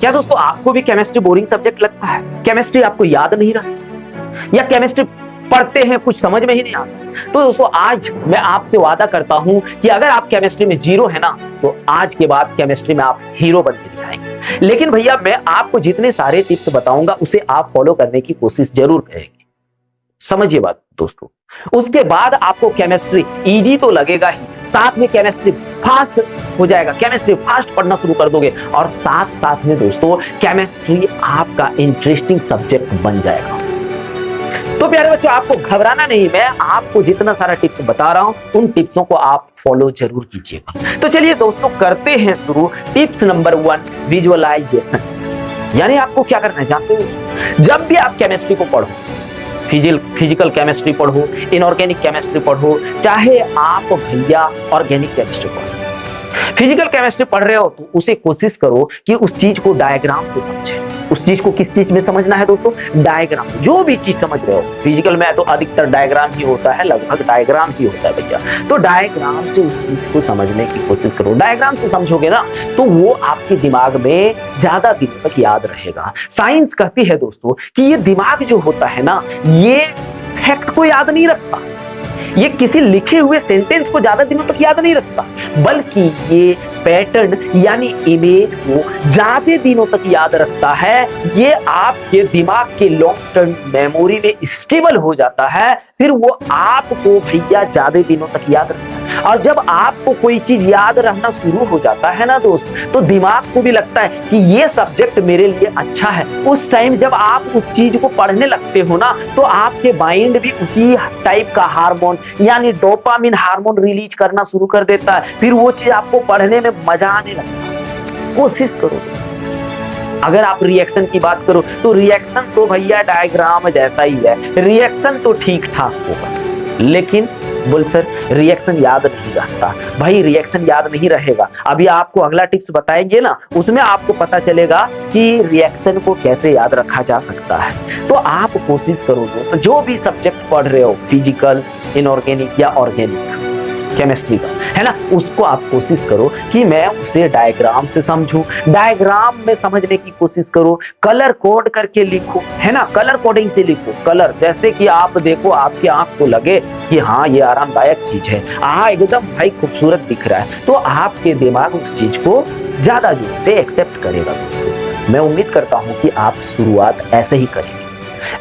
क्या दोस्तों आपको भी केमिस्ट्री बोरिंग सब्जेक्ट लगता है? केमिस्ट्री आपको याद नहीं रहती, या केमिस्ट्री पढ़ते हैं कुछ समझ में ही नहीं आता? तो दोस्तों आज मैं आपसे वादा करता हूं कि अगर आप केमिस्ट्री में जीरो है ना, तो आज के बाद केमिस्ट्री में आप हीरो बन के दिखाएंगे। लेकिन भैया मैं आपको जितने सारे टिप्स बताऊंगा उसे आप फॉलो करने की कोशिश जरूर करेंगे। समझिए बात दोस्तों, उसके बाद आपको केमिस्ट्री इजी तो लगेगा ही, साथ में केमिस्ट्री फास्ट हो जाएगा, केमिस्ट्री फास्ट पढ़ना शुरू कर दोगे, और साथ साथ में दोस्तों केमिस्ट्री आपका इंटरेस्टिंग सब्जेक्ट बन जाएगा। तो प्यारे बच्चों आपको घबराना नहीं, मैं आपको जितना सारा टिप्स बता रहा हूं उन टिप्सों को आप फॉलो जरूर कीजिएगा। तो चलिए दोस्तों करते हैं शुरू। Tips number 1, visualisation. यानी आपको क्या करना है जानते हो? जब भी आप केमिस्ट्री को पढ़ो, फिजिकल केमिस्ट्री पढ़ो, इनऑर्गेनिक केमिस्ट्री पढ़ो, चाहे आप भैया ऑर्गेनिक केमिस्ट्री पढ़ो, फिजिकल केमिस्ट्री पढ़ रहे हो तो उसे कोशिश करो कि उस चीज को डायग्राम से समझे। उस चीज को किस चीज में समझना है दोस्तों? डायग्राम। जो भी चीज समझ रहे हो, फिजिकल में तो अधिकतर डायग्राम ही होता है, लगभग डायग्राम ही होता है भैया, तो डायग्राम से उस चीज को समझने की कोशिश करो। डायग्राम से समझोगे ना तो वो आपके दिमाग में ज्यादा दिनों तक याद रहेगा। साइंस कहती है दोस्तों कि ये दिमाग जो होता है ना, ये फैक्ट को याद नहीं रखता, ये किसी लिखे हुए सेंटेंस को ज्यादा दिनों तक याद नहीं रखता, बल्कि ये पैटर्न यानी इमेज को ज्यादा दिनों तक याद रखता है। ये आपके दिमाग के लॉन्ग टर्म मेमोरी में स्टेबल हो जाता है, फिर वो आपको भैया ज्यादा दिनों तक याद रखता है। और जब आपको कोई चीज याद रहना शुरू हो जाता है ना दोस्त, तो दिमाग को भी लगता है कि ये सब्जेक्ट मेरे लिए अच्छा है। उस टाइम जब आप उस चीज को पढ़ने लगते हो ना, तो आपके माइंड भी उसी टाइप का हार्मोन यानी डोपामिन हार्मोन रिलीज करना शुरू कर देता है, फिर वो चीज आपको पढ़ने में मजा आने लगता है। कोशिश करो। अगर आप रिएक्शन की बात करो तो रिएक्शन तो भैया डायग्राम जैसा ही है, रिएक्शन तो ठीक ठाक होगा, लेकिन बोल सर रिएक्शन याद नहीं रहता। भाई रिएक्शन याद नहीं रहेगा, अभी आपको अगला टिप्स बताएंगे ना, उसमें आपको पता चलेगा कि रिएक्शन को कैसे याद रखा जा सकता है। तो आप कोशिश करो तो जो भी सब्जेक्ट पढ़ रहे हो, फिजिकल, इनऑर्गेनिक या ऑर्गेनिक केमिस्ट्री का, है ना, उसको आप कोशिश करो कि मैं उसे डायग्राम से समझूं। डायग्राम में समझने की कोशिश करो, कलर कोड करके लिखो, है ना, कलर कोडिंग से लिखो। कलर जैसे कि आप देखो, आपकी आंख को लगे कि हाँ ये आरामदायक चीज है, हाँ एकदम भाई खूबसूरत दिख रहा है, तो आपके दिमाग उस चीज को ज्यादा जोर से एक्सेप्ट करेगा। मैं उम्मीद करता हूं कि आप शुरुआत ऐसे ही करेंगे।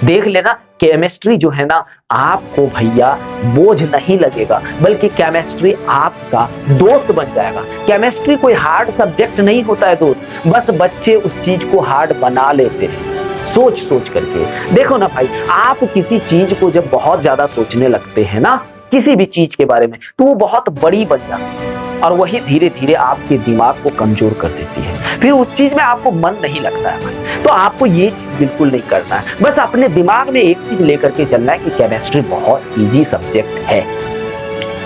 देख लेना केमिस्ट्री जो है ना, आपको भैया बोझ नहीं लगेगा, बल्कि केमिस्ट्री आपका दोस्त बन जाएगा। केमिस्ट्री कोई हार्ड सब्जेक्ट नहीं होता है दोस्त, बस बच्चे उस चीज को हार्ड बना लेते हैं सोच सोच करके। देखो ना भाई, आप किसी चीज को जब बहुत ज्यादा सोचने लगते हैं ना, किसी भी चीज के बारे में, तो वो बहुत बड़ी बन जाती है, और वही धीरे धीरे आपके दिमाग को कमजोर कर देती है, फिर उस चीज में आपको मन नहीं लगता है भाई। तो आपको ये चीज बिल्कुल नहीं करना है, बस अपने दिमाग में एक चीज लेकर के चलना है कि केमिस्ट्री बहुत इजी सब्जेक्ट है।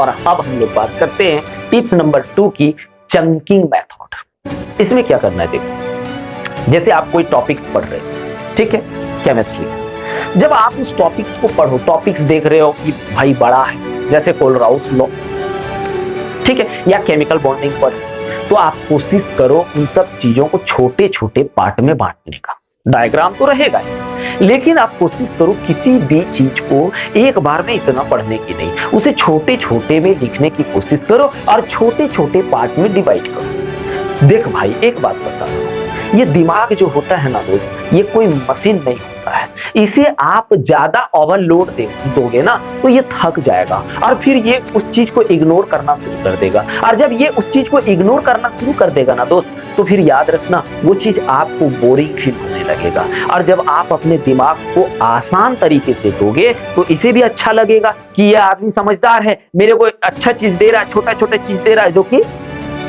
और अब हम लोग बात करते हैं टिप्स नंबर 2 की, चंकिंग मेथड। इसमें क्या करना है देखो, जैसे आप कोई टॉपिक्स पढ़ रहे हो, ठीक है, केमिस्ट्री, जब आप उस टॉपिक्स को पढ़ो, टॉपिक्स देख रहे हो कि भाई बड़ा है, जैसे कोलराउस लॉ, ठीक है, या केमिकल बॉन्डिंग पर, तो आप कोशिश करो उन सब चीजों को छोटे छोटे पार्ट में बांटने का। डायग्राम तो रहेगा ही, लेकिन आप कोशिश करो किसी भी चीज को एक बार में इतना पढ़ने की नहीं, उसे छोटे छोटे में लिखने की कोशिश करो और छोटे छोटे पार्ट में डिवाइड करो। देख भाई एक बात बता रहा हूं, ये दिमाग जो होता है ना दोस्त, ये कोई मशीन नहीं होता है, इसे आप ज्यादा ओवरलोड दोगे ना तो ये थक जाएगा, और फिर ये उस चीज को इग्नोर करना शुरू कर देगा। और जब ये उस चीज को इग्नोर करना शुरू कर देगा ना दोस्त, तो फिर याद रखना वो चीज आपको बोरिंग फील होने लगेगा। और जब आप अपने दिमाग को आसान तरीके से दोगे तो इसे भी अच्छा लगेगा कि ये आदमी समझदार है, मेरे को अच्छा चीज दे रहा है, छोटा छोटा चीज दे रहा है जो कि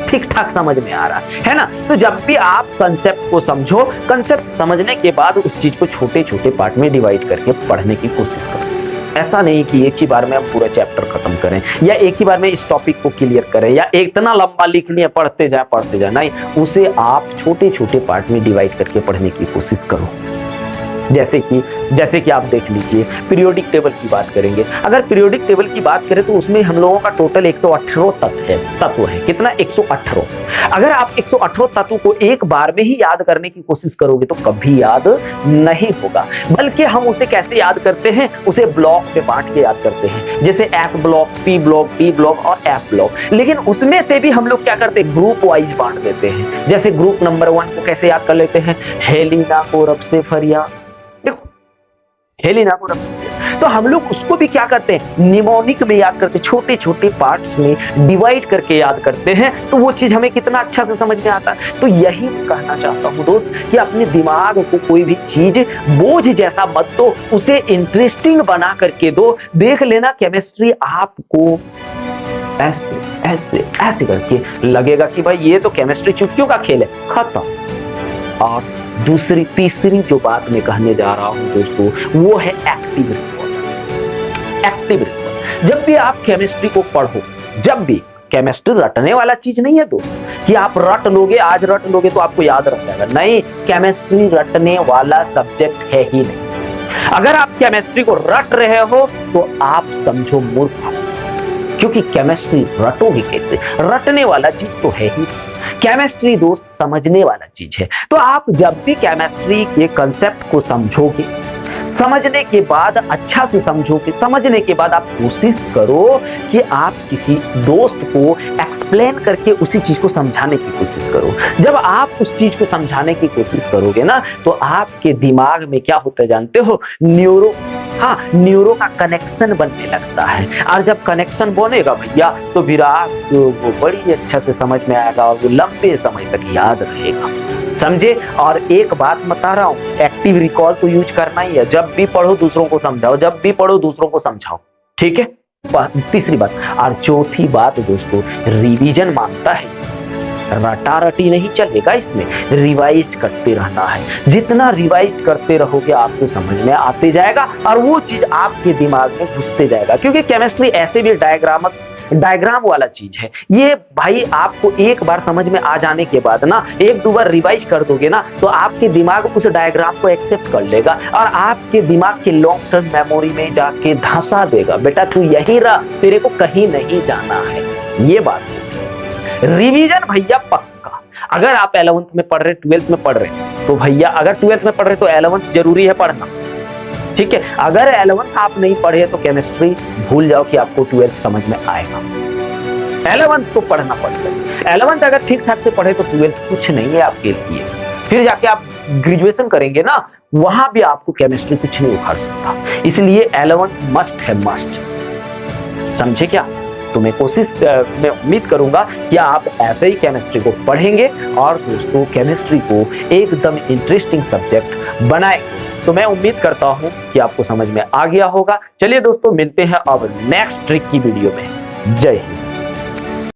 ठीक ठाक समझ में आ रहा है ना। तो जब भी आप कंसेप्ट को समझो, कंसेप्ट समझने के बाद उस चीज को छोटे छोटे पार्ट में डिवाइड करके पढ़ने की कोशिश करो। ऐसा नहीं कि एक ही बार में हम पूरा चैप्टर खत्म करें, या एक ही बार में इस टॉपिक को क्लियर करें, या इतना लंबा लिख लिया पढ़ते जाए, नहीं, उसे आप छोटे छोटे पार्ट में डिवाइड करके पढ़ने की कोशिश करो। जैसे कि आप देख लीजिए, पीरियोडिक टेबल की बात करेंगे। अगर पीरियोडिक टेबल की बात करें तो उसमें हम लोगों का टोटल 118 तत्व है। कितना? 118। अगर आप 118 तत्व को एक बार में ही याद करने की कोशिश करोगे तो कभी याद नहीं होगा, बल्कि हम उसे कैसे याद करते हैं, उसे ब्लॉक में बांट के याद करते हैं, जैसे S block, P block, D block और एफ ब्लॉक। लेकिन उसमें से भी हम लोग क्या करते हैं, ग्रुप वाइज बांट देते हैं। जैसे ग्रुप नंबर 1 को कैसे याद कर लेते हैं, हेलिना को रब से फरियाद। देखो, हेलिना को रब से फरियाद, तो हम लोग उसको भी क्या करते हैं, निमोनिक में याद करते हैं, छोटे छोटे पार्ट्स में डिवाइड करके याद करते हैं। तो वो चीज हमें कितना अच्छा से समझ में आता है। तो यही कहना चाहता हूं दोस्त कि अपने दिमाग को कोई भी चीज बोझ जैसा मत दो, उसे इंटरेस्टिंग बना करके दो। देख लेना केमिस्ट्री आपको ऐसे ऐसे ऐसे करके लगेगा कि भाई ये तो केमिस्ट्री चुटकियों का खेल है, खत्म। और तीसरी जो बात मैं कहने जा रहा हूं दोस्तों, वो है एक्टिव रिकॉल। एक्टिव रिकॉल, जब भी आप केमिस्ट्री को पढ़ो, जब भी, केमिस्ट्री रटने वाला चीज नहीं है दोस्त कि आप रट लोगे, आज रट लोगे तो आपको याद रह जाएगा। नहीं, केमिस्ट्री रटने वाला सब्जेक्ट है ही नहीं। अगर आप केमिस्ट्री को रट रहे हो तो आप समझो मूर्ख हो, क्योंकि केमिस्ट्री रटोगे कैसे, रटने वाला चीज तो है ही। केमिस्ट्री दोस्त समझने वाला चीज है। तो आप जब भी केमिस्ट्री के कंसेप्ट को समझोगे, समझने के बाद अच्छा से समझोगे, समझने के बाद आप कोशिश करो कि आप किसी दोस्त को एक्सप्लेन करके उसी चीज को समझाने की कोशिश करो। जब आप उस चीज को समझाने की कोशिश करोगे ना, तो आपके दिमाग में क्या होता है जानते हो, न्यूरो का कनेक्शन बनने लगता है। और जब कनेक्शन बनेगा भैया, तो फिर आपको बड़ी अच्छा से समझ में आएगा और वो लंबे समय तक याद रहेगा। समझे? और एक बात बता रहा हूं, एक्टिव रिकॉल तो यूज करना ही है। जब भी पढ़ो दूसरों को समझाओ, जब भी पढ़ो दूसरों को समझाओ, ठीक है? तीसरी बात। और चौथी बात दोस्तों, रिवीजन मांगता है, रटा रटी नहीं चलेगा, इसमें रिवाइज करते रहना है। जितना रिवाइज करते रहोगे आपको समझ में आते जाएगा और वो चीज आपके दिमाग में घुसते जाएगा। क्योंकि केमिस्ट्री ऐसे भी डायग्राम वाला चीज है। ये भाई आपको एक बार समझ में आ जाने के बाद ना, एक दो बार रिवाइज कर दोगे ना, तो आपके दिमाग उस डायग्राम को एक्सेप्ट कर लेगा और आपके दिमाग के लॉन्ग टर्म मेमोरी में जाके धंसा देगा। बेटा तू यही रहा, तेरे को कहीं नहीं जाना है। ये बात रिवीजन भैया पक्का। अगर आप 11th में पढ़ रहे, 12th में पढ़ रहे, तो भैया अगर 12th में पढ़ रहे तो 11th जरूरी है पढ़ना, ठीक है? अगर 11th आप नहीं पढ़े तो केमिस्ट्री भूल जाओ कि आपको 12th समझ में आएगा। 11th तो पढ़ना पड़ता है। 11th अगर ठीक ठाक से पढ़े तो 12th कुछ नहीं है आपके लिए। फिर जाके आप ग्रेजुएशन करेंगे ना, वहां भी आपको केमिस्ट्री कुछ नहीं उखाड़ सकता। इसलिए 11th मस्ट है, मस्ट। समझे क्या? तो मैं उम्मीद करूंगा कि आप ऐसे ही केमिस्ट्री को पढ़ेंगे और दोस्तों केमिस्ट्री को एकदम इंटरेस्टिंग सब्जेक्ट बनाएंगे। तो मैं उम्मीद करता हूं कि आपको समझ में आ गया होगा। चलिए दोस्तों, मिलते हैं अब नेक्स्ट ट्रिक की वीडियो में। जय हिंद।